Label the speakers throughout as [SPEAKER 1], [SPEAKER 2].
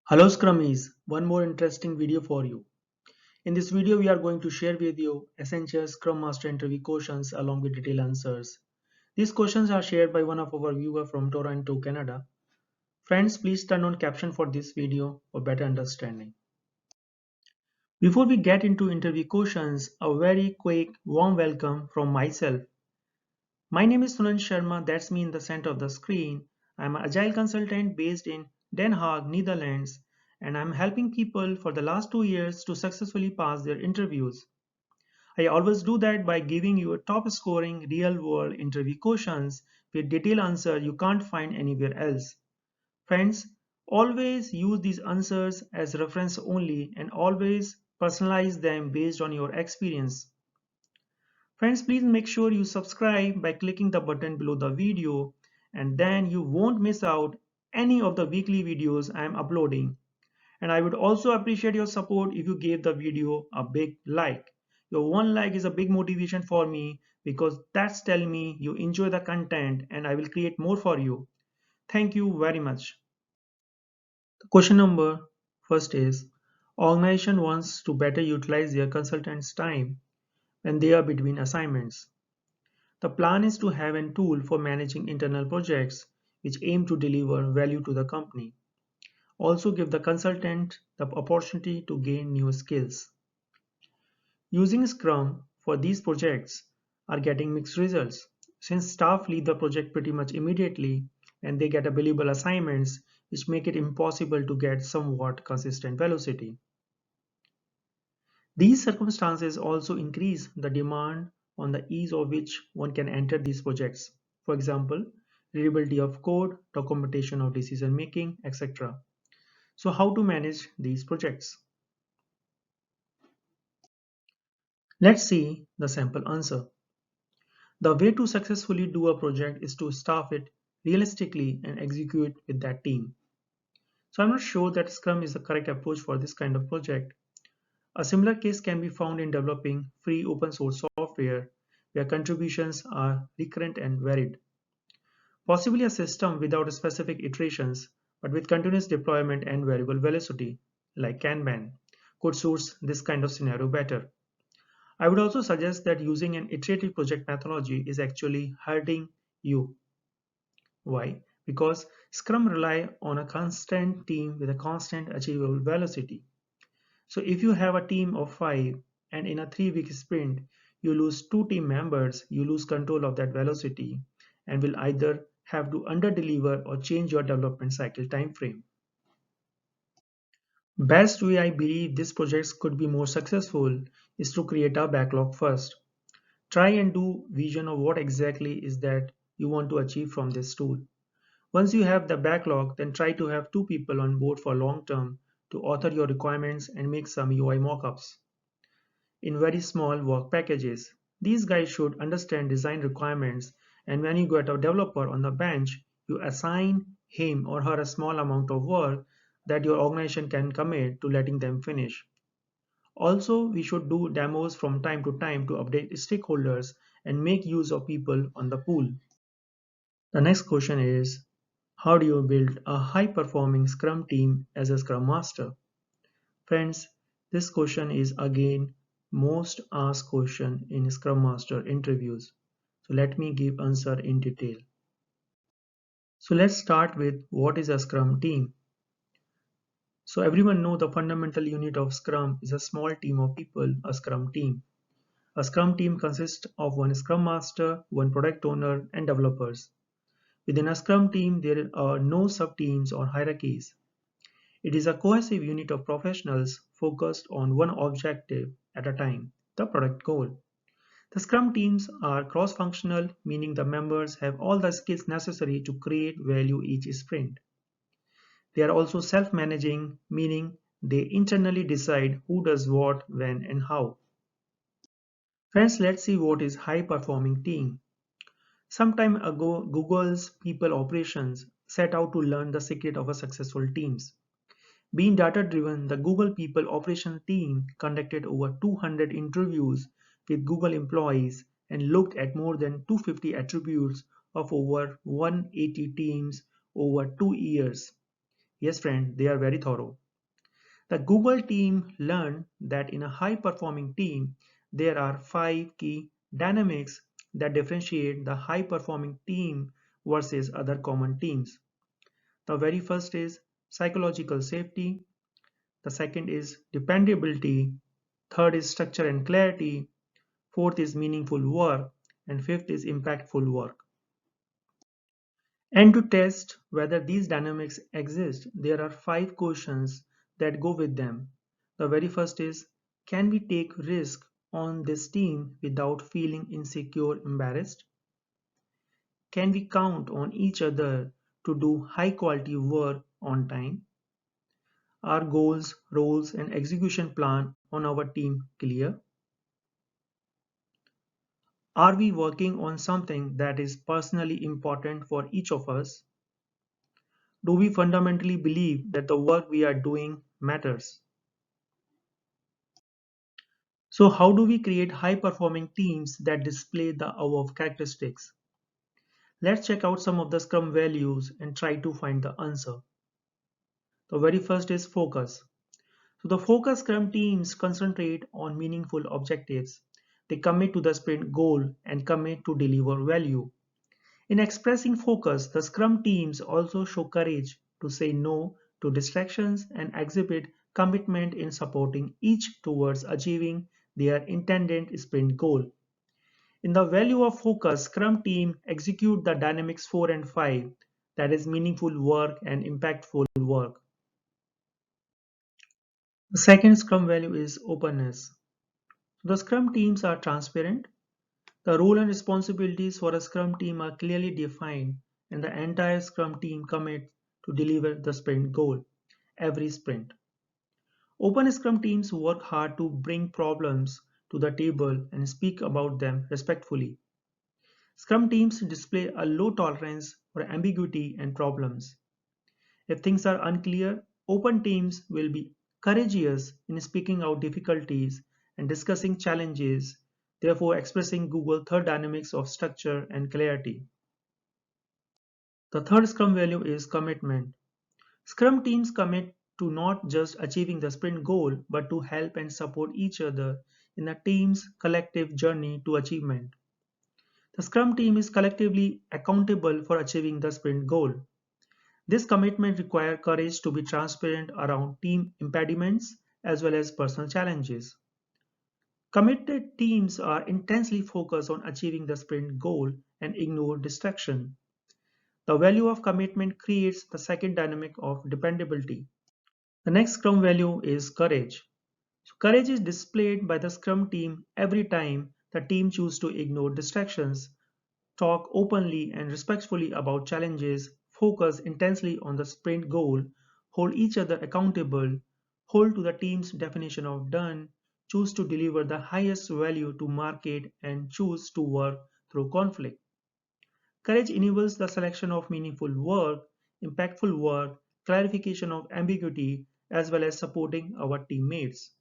[SPEAKER 1] Hello Scrummies, one more interesting video for you. In this video, we are going to share with you essential Scrum Master interview questions along with detailed answers. These questions are shared by one of our viewers from Toronto, Canada. Friends, please turn on caption for this video for better understanding. Before we get into interview questions, a very quick warm welcome from myself. My name is Sunand Sharma, that's me in the center of the screen. I'm an agile consultant based in Den Haag, Netherlands, and I'm helping people for the last 2 years to successfully pass their interviews. I always do that by giving you a top scoring real world interview questions with detailed answer you can't find anywhere else. Friends, always use these answers as reference only and always personalize them based on your experience. Friends, please make sure you subscribe by clicking the button below the video and then you won't miss out any of the weekly videos I am uploading. And I would also appreciate your support if you gave the video a big like. Your one like is a big motivation for me because that's telling me you enjoy the content and I will create more for you. Thank you very much. The question number first is organization wants to better utilize their consultants' time when they are between assignments. The plan is to have a tool for managing internal projects which aim to deliver value to the company. Also give the consultant the opportunity to gain new skills. Using Scrum for these projects are getting mixed results since staff leave the project pretty much immediately and they get billable assignments which make it impossible to get somewhat consistent velocity. These circumstances also increase the demand on the ease of which one can enter these projects. For example, readability of code, documentation of decision making, etc. So how to manage these projects? Let's see the sample answer. The way to successfully do a project is to staff it realistically and execute with that team. So I'm not sure that Scrum is the correct approach for this kind of project. A similar case can be found in developing free open source software where contributions are recurrent and varied. Possibly a system without specific iterations but with continuous deployment and variable velocity like Kanban could suit this kind of scenario better. I would also suggest that using an iterative project methodology is actually hurting you. Why? Because Scrum rely on a constant team with a constant achievable velocity. So if you have a team of 5 and in a 3-week sprint, you lose 2 team members, you lose control of that velocity and will either have to under-deliver or change your development cycle time frame. Best way I believe this project could be more successful is to create a backlog first. Try and do vision of what exactly is that you want to achieve from this tool. Once you have the backlog, then try to have 2 people on board for long term to author your requirements and make some UI mockups in very small work packages. These guys should understand design requirements, and when you get a developer on the bench, you assign him or her a small amount of work that your organization can commit to letting them finish. Also, we should do demos from time to time to update stakeholders and make use of people on the pool. The next question is, how do you build a high-performing Scrum team as a Scrum Master? Friends, this question is again most asked question in Scrum Master interviews. So let me give answer in detail. So let's start with what is a Scrum team. So everyone know the fundamental unit of Scrum is a small team of people, a Scrum team. A Scrum team consists of one Scrum Master, one Product Owner, and developers. Within a Scrum team, there are no sub-teams or hierarchies. It is a cohesive unit of professionals focused on one objective at a time, the product goal. The Scrum teams are cross-functional, meaning the members have all the skills necessary to create value each sprint. They are also self-managing, meaning they internally decide who does what, when, and how. Friends, let's see what is high-performing team. Some time ago, Google's people operations set out to learn the secret of a successful teams. Being data-driven, the Google People Operations team conducted over 200 interviews with Google employees and looked at more than 250 attributes of over 180 teams over 2 years. Yes, friend, they are very thorough. The Google team learned that in a high performing team, there are five key dynamics that differentiate the high performing team versus other common teams. The very first is psychological safety, the second is dependability, third is structure and clarity, fourth is meaningful work, and fifth is impactful work. And to test whether these dynamics exist, there are five questions that go with them. The very first is, can we take risk on this team without feeling insecure, embarrassed? Can we count on each other to do high quality work on time? Are goals, roles, and execution plan on our team clear? Are we working on something that is personally important for each of us? Do we fundamentally believe that the work we are doing matters? So, how do we create high performing teams that display the above characteristics? Let's check out some of the Scrum values and try to find the answer. The very first is focus. So, the focus Scrum teams concentrate on meaningful objectives. They commit to the sprint goal and commit to deliver value. In expressing focus, the Scrum teams also show courage to say no to distractions and exhibit commitment in supporting each towards achieving their intended sprint goal. In the value of focus, Scrum team execute the dynamics 4 and 5, that is meaningful work and impactful work. The second Scrum value is openness. The Scrum teams are transparent. The role and responsibilities for a Scrum team are clearly defined, and the entire Scrum team commits to deliver the sprint goal every sprint. Open Scrum teams work hard to bring problems to the table and speak about them respectfully. Scrum teams display a low tolerance for ambiguity and problems. If things are unclear, open teams will be courageous in speaking out difficulties and discussing challenges, therefore expressing Google third dynamics of structure and clarity. The third Scrum value is commitment. Scrum teams commit to not just achieving the sprint goal, but to help and support each other in a team's collective journey to achievement. The Scrum team is collectively accountable for achieving the sprint goal. This commitment requires courage to be transparent around team impediments as well as personal challenges. Committed teams are intensely focused on achieving the sprint goal and ignore distraction. The value of commitment creates the second dynamic of dependability. The next Scrum value is courage. So courage is displayed by the Scrum team every time the team chooses to ignore distractions, talk openly and respectfully about challenges, focus intensely on the sprint goal, hold each other accountable, hold to the team's definition of done, choose to deliver the highest value to market, and choose to work through conflict. Courage enables the selection of meaningful work, impactful work, clarification of ambiguity, as well as supporting our teammates.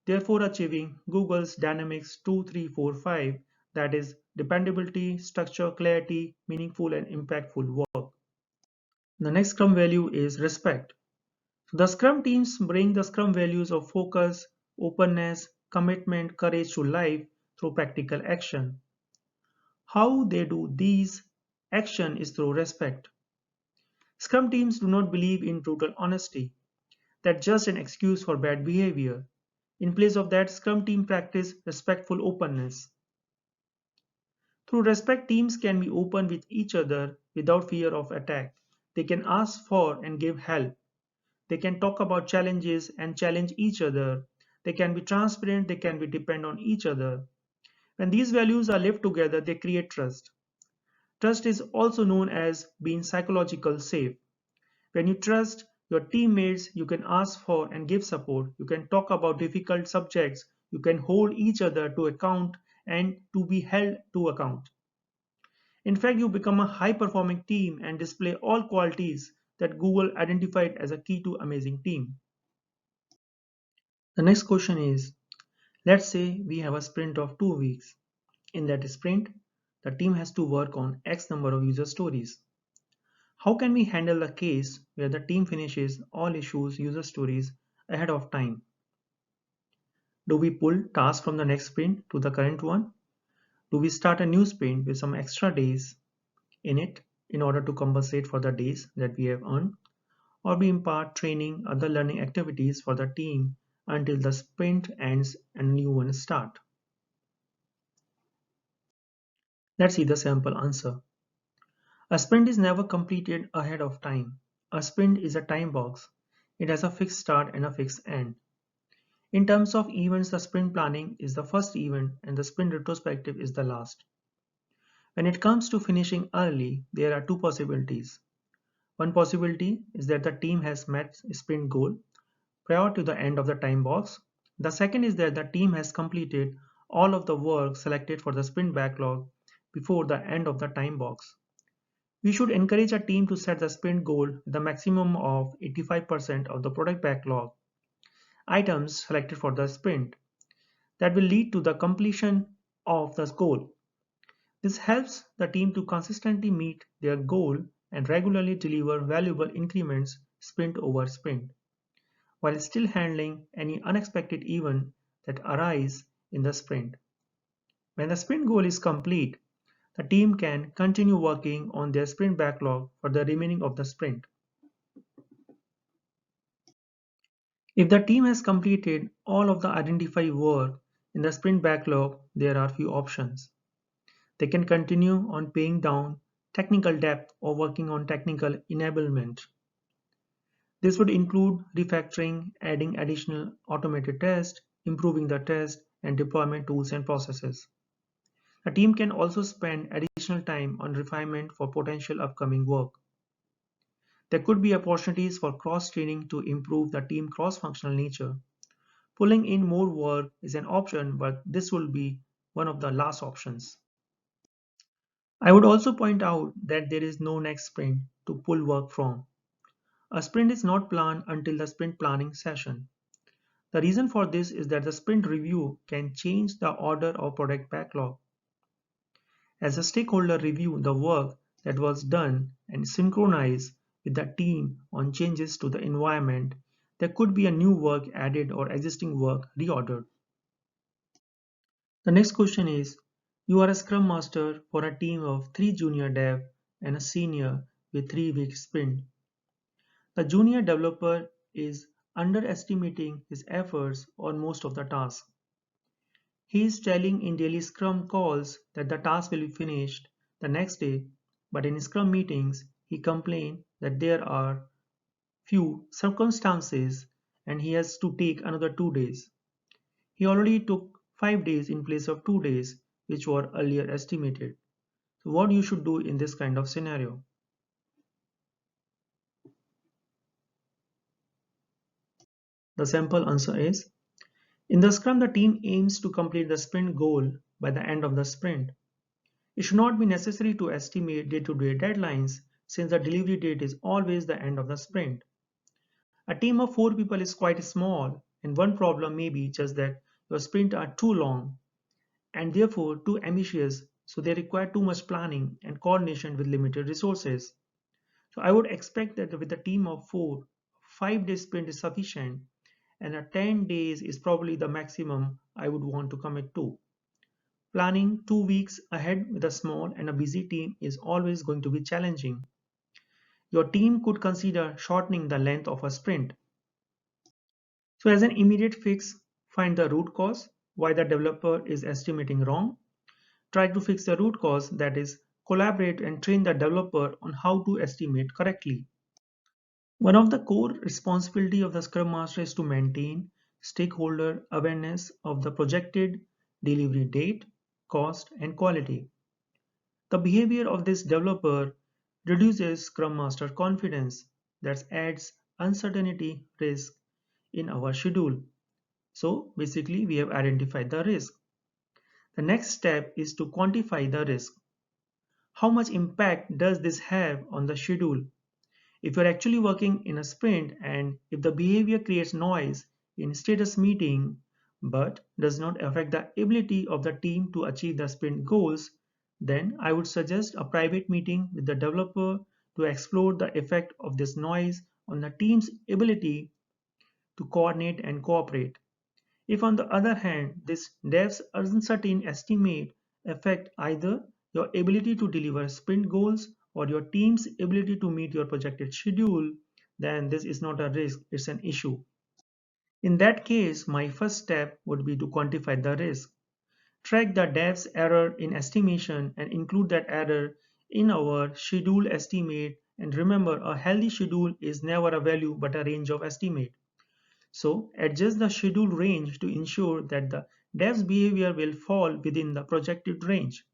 [SPEAKER 1] Therefore, achieving Google's Dynamics 2, 3, 4, 5, that is dependability, structure, clarity, meaningful and impactful work. The next Scrum value is respect. So the Scrum teams bring the Scrum values of focus, openness, commitment, courage to life through practical action. How they do these action is through respect. Scrum teams do not believe in brutal honesty. That's just an excuse for bad behavior. In place of that, Scrum team practice respectful openness. Through respect, teams can be open with each other without fear of attack. They can ask for and give help. They can talk about challenges and challenge each other. They can be transparent, they can be depend on each other. When these values are lived together, they create trust. Trust is also known as being psychological safe. When you trust your teammates, you can ask for and give support. You can talk about difficult subjects. You can hold each other to account and to be held to account. In fact, you become a high performing team and display all qualities that Google identified as a key to amazing team. The next question is, let's say we have a sprint of 2 weeks. In that sprint, the team has to work on X number of user stories. How can we handle the case where the team finishes all issues user stories ahead of time? Do we pull tasks from the next sprint to the current one? Do we start a new sprint with some extra days in it in order to compensate for the days that we have earned? Or we impart training, other learning activities for the team until the sprint ends and a new one starts? Let's see the sample answer. A sprint is never completed ahead of time. A sprint is a time box. It has a fixed start and a fixed end. In terms of events, the sprint planning is the first event and the sprint retrospective is the last. When it comes to finishing early, there are two possibilities. One possibility is that the team has met sprint goal prior to the end of the time box. The second is that the team has completed all of the work selected for the sprint backlog before the end of the time box. We should encourage a team to set the sprint goal with the maximum of 85% of the product backlog items selected for the sprint. That will lead to the completion of the goal. This helps the team to consistently meet their goal and regularly deliver valuable increments sprint over sprint, while still handling any unexpected event that arise in the sprint. When the sprint goal is complete, the team can continue working on their sprint backlog for the remaining of the sprint. If the team has completed all of the identified work in the sprint backlog, there are few options. They can continue on paying down technical debt or working on technical enablement. This would include refactoring, adding additional automated tests, improving the test and deployment tools and processes. A team can also spend additional time on refinement for potential upcoming work. There could be opportunities for cross-training to improve the team cross-functional nature. Pulling in more work is an option, but this will be one of the last options. I would also point out that there is no next sprint to pull work from. A sprint is not planned until the sprint planning session. The reason for this is that the sprint review can change the order of product backlog. As the stakeholder review the work that was done and synchronize with the team on changes to the environment, there could be a new work added or existing work reordered. The next question is, you are a Scrum Master for a team of 3 junior dev and a senior with 3-week sprint. The junior developer is underestimating his efforts on most of the tasks. He is telling in daily Scrum calls that the task will be finished the next day, but in Scrum meetings, he complains that there are few circumstances and he has to take another 2 days. He already took 5 days in place of 2 days, which were earlier estimated. So what you should do in this kind of scenario? The simple answer is, in the Scrum, the team aims to complete the sprint goal by the end of the sprint. It should not be necessary to estimate day-to-day deadlines since the delivery date is always the end of the sprint. A team of 4 people is quite small, and one problem may be just that your sprints are too long and therefore too ambitious, so they require too much planning and coordination with limited resources. So I would expect that with a team of 4, 5-day sprint is sufficient and a 10 days is probably the maximum I would want to commit to. Planning 2 weeks ahead with a small and a busy team is always going to be challenging. Your team could consider shortening the length of a sprint. So as an immediate fix, find the root cause, why the developer is estimating wrong. Try to fix the root cause, that is, collaborate and train the developer on how to estimate correctly. One of the core responsibility of the Scrum Master is to maintain stakeholder awareness of the projected delivery date, cost, and quality. The behavior of this developer reduces Scrum Master confidence, that adds uncertainty risk in our schedule. So basically we have identified the risk. The next step is to quantify the risk. How much impact does this have on the schedule? If you're actually working in a sprint and if the behavior creates noise in status meeting but does not affect the ability of the team to achieve the sprint goals, then I would suggest a private meeting with the developer to explore the effect of this noise on the team's ability to coordinate and cooperate. If on the other hand, this dev's uncertain estimate affect either your ability to deliver sprint goals or your team's ability to meet your projected schedule, then this is not a risk, it's an issue. In that case, my first step would be to quantify the risk. Track the dev's error in estimation and include that error in our schedule estimate. And remember, a healthy schedule is never a value but a range of estimate. So adjust the schedule range to ensure that the dev's behavior will fall within the projected range.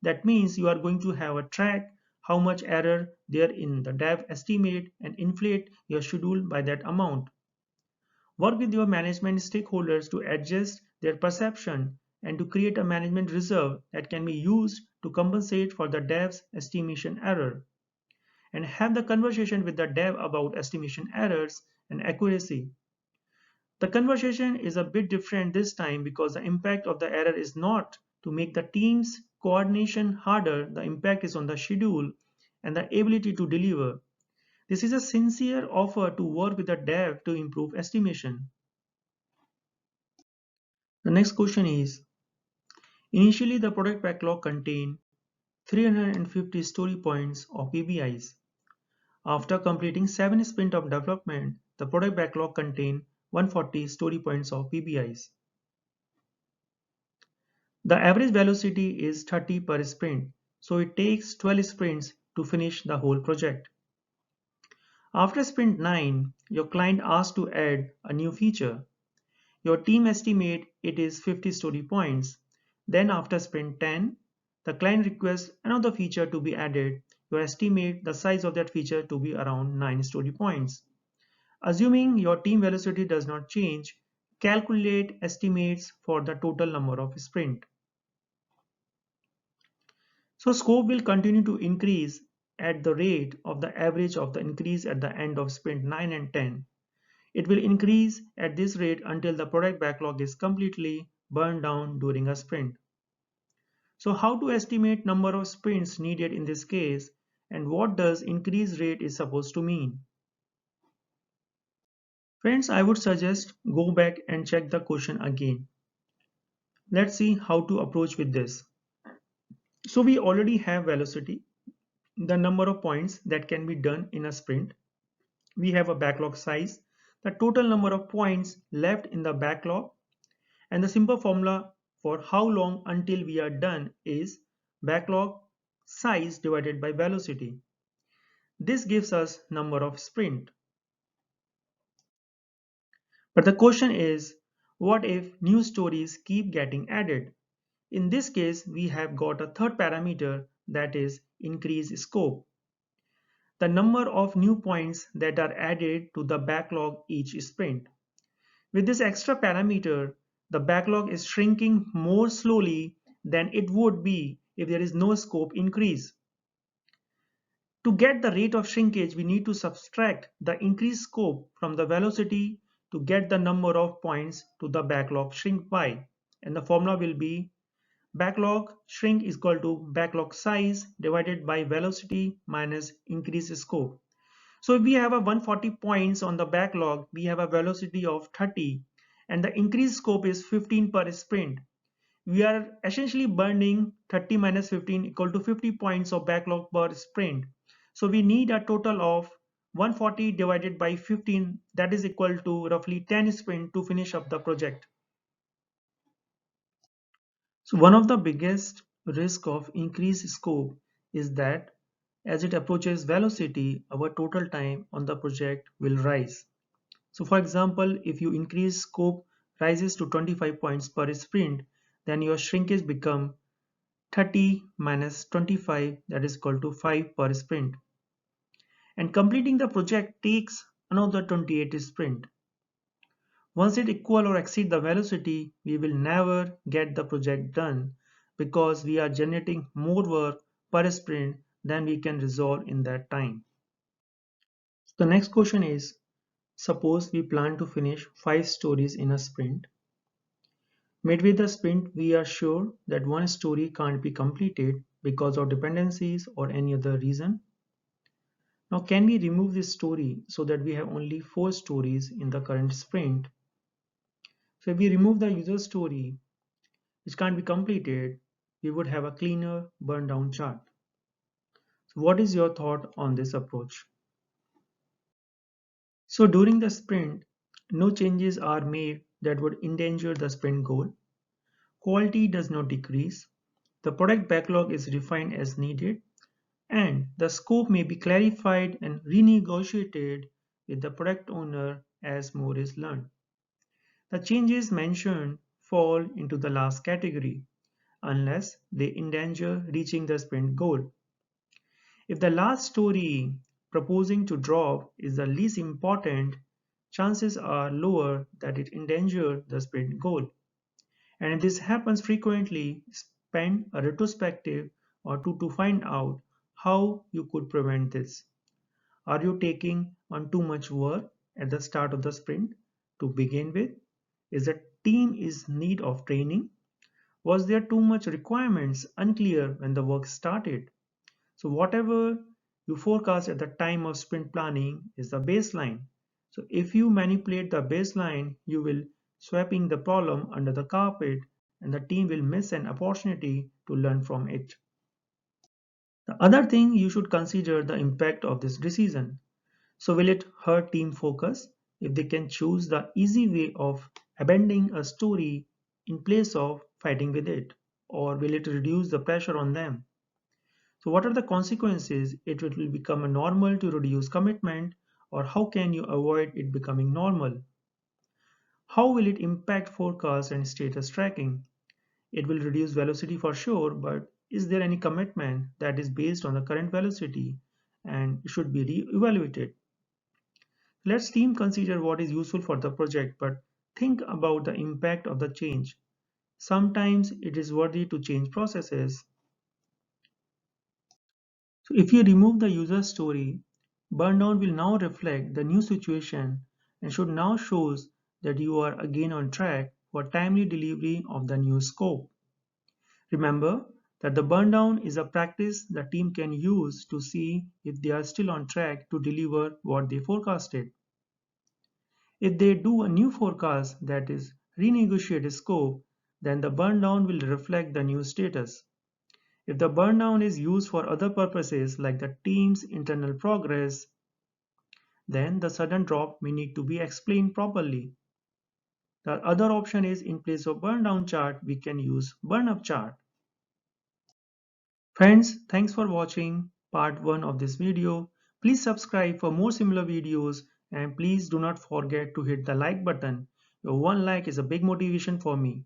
[SPEAKER 1] That means you are going to have a track how much error there in the dev estimate and inflate your schedule by that amount. Work with your management stakeholders to adjust their perception and to create a management reserve that can be used to compensate for the dev's estimation error. And have the conversation with the dev about estimation errors and accuracy. The conversation is a bit different this time because the impact of the error is not to make the team's coordination harder, the impact is on the schedule and the ability to deliver. This is a sincere offer to work with the dev to improve estimation. The next question is, initially the product backlog contained 350 story points or PBIs. After completing 7 sprints of development, the product backlog contained 140 story points of PBIs. The average velocity is 30 per sprint, so it takes 12 sprints to finish the whole project. After sprint 9, your client asks to add a new feature. Your team estimate it is 50 story points. Then after sprint 10, the client requests another feature to be added. You estimate the size of that feature to be around 9 story points. Assuming your team velocity does not change, calculate estimates for the total number of sprints. So scope will continue to increase at the rate of the average of the increase at the end of sprint 9 and 10. It will increase at this rate until the product backlog is completely burned down during a sprint. So how to estimate number of sprints needed in this case, and what does increase rate is supposed to mean? Friends, I would suggest go back and check the question again. Let's see how to approach with this. So we already have velocity, the number of points that can be done in a sprint. We have a backlog size, the total number of points left in the backlog, and the simple formula for how long until we are done is backlog size divided by velocity. This gives us number of sprint. But the question is, what if new stories keep getting added? In this case, we have got a third parameter, that is increase scope. The number of new points that are added to the backlog each sprint. With this extra parameter, the backlog is shrinking more slowly than it would be if there is no scope increase. To get the rate of shrinkage, we need to subtract the increased scope from the velocity to get the number of points to the backlog shrink by. And the formula will be backlog shrink is equal to backlog size divided by velocity minus increased scope. So if we have a 140 points on the backlog, we have a velocity of 30 and the increased scope is 15 per sprint. We are essentially burning 30 minus 15 equal to 50 points of backlog per sprint. So we need a total of 140 divided by 15, that is equal to roughly 10 sprint to finish up the project. So one of the biggest risk of increased scope is that as it approaches velocity, our total time on the project will rise. So for example, if you increase scope rises to 25 points per sprint, then your shrinkage become 30 minus 25, that is equal to 5 per sprint. And completing the project takes another 28 sprint. Once it equal or exceed the velocity, we will never get the project done because we are generating more work per sprint than we can resolve in that time. The next question is, suppose we plan to finish 5 stories in a sprint. Midway the sprint, we are sure that one story can't be completed because of dependencies or any other reason. Now, can we remove this story so that we have only 4 stories in the current sprint? So if we remove the user story, which can't be completed, we would have a cleaner burn down chart. So what is your thought on this approach? So during the sprint, no changes are made that would endanger the sprint goal. Quality does not decrease. The product backlog is refined as needed, and the scope may be clarified and renegotiated with the product owner as more is learned. The changes mentioned fall into the last category unless they endanger reaching the sprint goal. If the last story proposing to drop is the least important, chances are lower that it endangers the sprint goal. And if this happens frequently, spend a retrospective or two to find out how you could prevent this. Are you taking on too much work at the start of the sprint to begin with? Is the team is need of training? Was there too much requirements unclear when the work started? So whatever you forecast at the time of sprint planning is the baseline. So if you manipulate the baseline, you will sweeping the problem under the carpet and the team will miss an opportunity to learn from it. The other thing you should consider the impact of this decision. So will it hurt team focus if they can choose the easy way of abandoning a story in place of fighting with it? Or will it reduce the pressure on them? So what are the consequences? It will become a normal to reduce commitment, or how can you avoid it becoming normal? How will it impact forecast and status tracking? It will reduce velocity for sure, but is there any commitment that is based on the current velocity and should be re-evaluated? Let's team consider what is useful for the project, but think about the impact of the change. Sometimes it is worthy to change processes. So if you remove the user story, burndown will now reflect the new situation and should now shows that you are again on track for timely delivery of the new scope. Remember that the burndown is a practice the team can use to see if they are still on track to deliver what they forecasted. If they do a new forecast that is renegotiated scope, then the burndown will reflect the new status. If the burndown is used for other purposes like the team's internal progress, then the sudden drop may need to be explained properly. The other option is in place of burndown chart, we can use burnup chart. Friends, thanks for watching part 1 of this video. Please subscribe for more similar videos and please do not forget to hit the like button. Your one like is a big motivation for me.